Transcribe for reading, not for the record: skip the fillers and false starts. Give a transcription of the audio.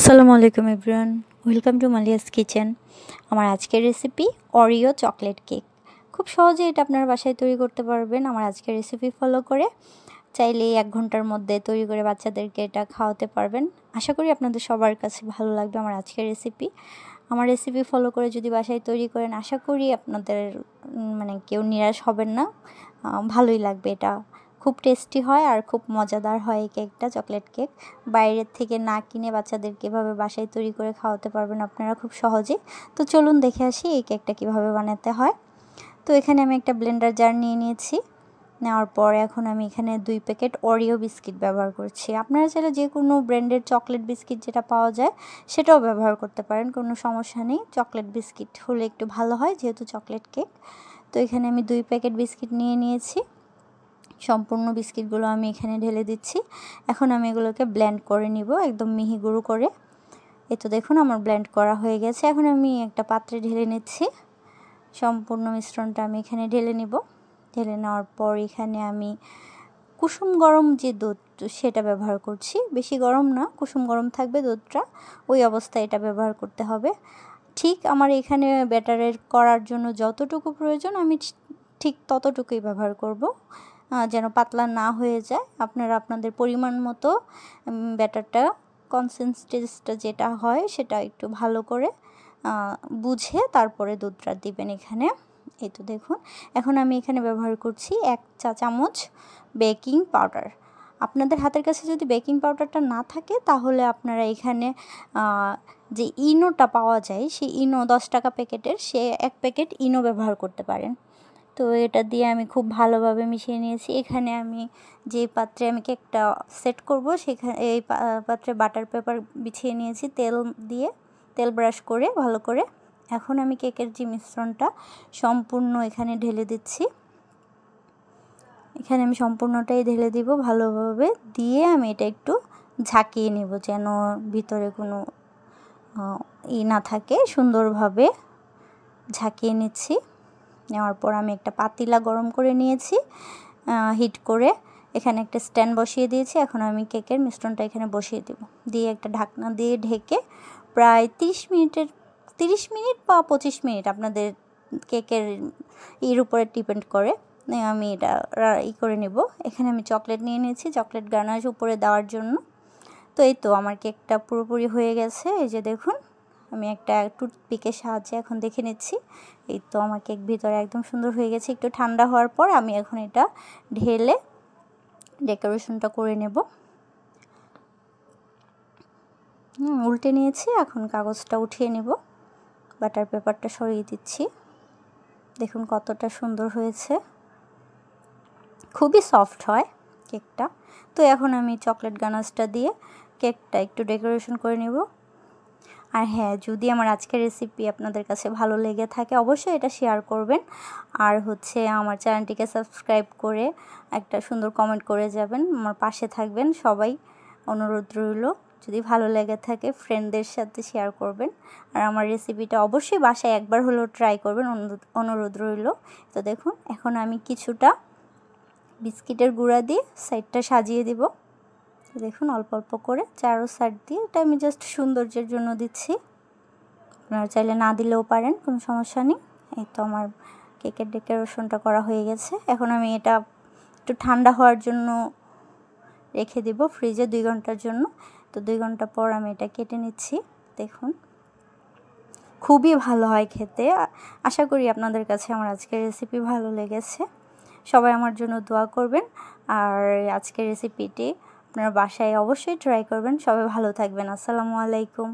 আসসালামু আলাইকুম everyone, welcome to মালিয়াস kitchen. আমার আজকের রেসিপি অরিও চকলেট কেক। খুব সহজে এটা আপনার বাসায় তৈরি করতে পারবেন আমার আজকের রেসিপি ফলো করে। চাইলে 1 ঘন্টার মধ্যে তৈরি করে বাচ্চাদেরকে এটা খাওয়াতে পারবেন। আশা করি আপনাদের সবার কাছে ভালো লাগবে আমার আজকের রেসিপি। আমার রেসিপি ফলো করে যদি বাসায় তৈরি করেন, আশা করি আপনাদের কেউ নিরাশ হবেন না। ভালোই লাগবে। এটা খুব টেস্টি হয় আর খুব মজাদার হয় এই কেকটা, চকলেট কেক। বাইরের থেকে না কিনে বাচ্চাদেরকে এভাবে বাসায় তৈরি করে খাওয়াতে পারবেন আপনারা খুব সহজে। তো চলুন দেখে আসি এই কেকটা কীভাবে বানাতে হয়। তো এখানে আমি একটা ব্লেন্ডার জার নিয়ে নিয়েছি। নেওয়ার পর এখন আমি এখানে 2 প্যাকেট অরিও বিস্কিট ব্যবহার করছি। আপনারা চাইলে যে কোনো ব্র্যান্ডের চকলেট বিস্কিট যেটা পাওয়া যায় সেটাও ব্যবহার করতে পারেন, কোনো সমস্যা নেই। চকলেট বিস্কিট হলে একটু ভালো হয় যেহেতু চকলেট কেক। তো এখানে আমি 2 প্যাকেট বিস্কিট নিয়ে নিয়েছি। সম্পূর্ণ বিস্কিটগুলো আমি এখানে ঢেলে দিচ্ছি। এখন আমি এগুলোকে ব্লেন্ড করে নিব একদম মিহি গুঁড়ো করে। এই তো দেখুন আমার ব্লেন্ড করা হয়ে গেছে। এখন আমি একটা পাত্রে ঢেলে নিচ্ছি। সম্পূর্ণ মিশ্রণটা আমি এখানে ঢেলে নিব। ঢেলে নেওয়ার পর এখানে আমি কুসুম গরম যে দুধ সেটা ব্যবহার করছি। বেশি গরম না, কুসুম গরম থাকবে দুধটা, ওই অবস্থায় এটা ব্যবহার করতে হবে। ঠিক আমার এখানে ব্যাটারের করার জন্য যতটুকু প্রয়োজন আমি ঠিক ততটুকুই ব্যবহার করব, যেন পাতলা না হয়ে যায়। আপনারা আপনাদের পরিমাণ মতো ব্যাটারটা কনসিস্টেন্সিটা যেটা হয় সেটা একটু ভালো করে বুঝে তারপরে দুধটা দিবেন এখানে। এই তো দেখুন এখন আমি এখানে ব্যবহার করছি 1 চা চামচ বেকিং পাউডার। আপনাদের হাতের কাছে যদি বেকিং পাউডারটা না থাকে তাহলে আপনারা এখানে যে ইনোটা পাওয়া যায় সেই ইনো 10 টাকা প্যাকেটের, সে 1 প্যাকেট ইনো ব্যবহার করতে পারেন। তো এটা দিয়ে আমি খুব ভালোভাবে মিশিয়ে নিয়েছি। এখানে আমি যে পাত্রে আমি কেকটা সেট করব সেখানে এই পাত্রে বাটার পেপার বিছিয়ে নিয়েছি তেল দিয়ে, তেল ব্রাশ করে ভালো করে। এখন আমি কেকের যে মিশ্রণটা সম্পূর্ণ এখানে ঢেলে দিচ্ছি। এখানে আমি সম্পূর্ণটাই ঢেলে দিব ভালোভাবে, দিয়ে আমি এটা একটু ঝাঁকিয়ে নেব যেন ভিতরে কোনো না থাকে। সুন্দরভাবে ঝাঁকিয়ে নিচ্ছি। নেওয়ার পর আমি একটা পাতিলা গরম করে নিয়েছি, হিট করে এখানে একটা স্ট্যান্ড বসিয়ে দিয়েছি। এখন আমি কেকের মিশ্রণটা এখানে বসিয়ে দেব, দিয়ে একটা ঢাকনা দিয়ে ঢেকে প্রায় 30 মিনিট বা 25 মিনিট আপনাদের কেকের এর উপরে ডিপেন্ড করে আমি এটা করে নেব। এখানে আমি চকলেট নিয়ে নিয়েছি চকলেট গানাশ উপরে দেওয়ার জন্য। তো এই তো আমার কেকটা পুরোপুরি হয়ে গেছে। এই যে দেখুন আমি একটা টুথপিকের সাহায্যে এখন দেখে নিচ্ছি। এই তো আমার কেক ভিতরে একদম সুন্দর হয়ে গেছে। একটু ঠান্ডা হওয়ার পর আমি এখন এটা ঢেলে ডেকোরেশনটা করে নেব। উল্টে নিয়েছি, এখন কাগজটা উঠিয়ে নেব, বাটার পেপারটা সরিয়ে দিচ্ছি। দেখুন কতটা সুন্দর হয়েছে, খুবই সফট হয় কেকটা। তো এখন আমি চকলেট গানাশটা দিয়ে কেকটা একটু ডেকোরেশন করে নেব। আর হ্যাঁ, যদি আমার আজকের রেসিপি আপনাদের কাছে ভালো লেগে থাকে অবশ্যই এটা শেয়ার করবেন। আর আমার চ্যানেলটিকে সাবস্ক্রাইব করে একটা সুন্দর কমেন্ট করে যাবেন, আমার পাশে থাকবেন সবাই, অনুরোধ রইল। যদি ভালো লেগে থাকে ফ্রেন্ডদের সাথে শেয়ার করবেন। আর আমার রেসিপিটা অবশ্যই বাসায় একবার হলেও ট্রাই করবেন, অনুরোধ রইল। তো দেখুন এখন আমি কিছুটা বিস্কিটের গুঁড়া দিয়ে সাইডটা সাজিয়ে দেব। দেখুন অল্প অল্প করে চারো সাইড দিয়ে, এটা আমি জাস্ট সৌন্দর্যের জন্য দিচ্ছি। আপনারা চাইলে না দিলেও পারেন, কোনো সমস্যা নেই। এই তো আমার কেকের ডেকোরেশনটা করা হয়ে গেছে। এখন আমি এটা একটু ঠান্ডা হওয়ার জন্য রেখে দেব ফ্রিজে 2 ঘন্টার জন্য। তো 2 ঘন্টা পর আমি এটা কেটে নিচ্ছি। দেখুন খুবই ভালো হয় খেতে। আশা করি আপনাদের কাছে আমার আজকের রেসিপি ভালো লেগেছে। সবাই আমার জন্য দোয়া করবেন। আর আজকের রেসিপিটি আপনারা বাসায় অবশ্যই ট্রাই করবেন। সবাই ভালো থাকবেন। আসসালামু আলাইকুম।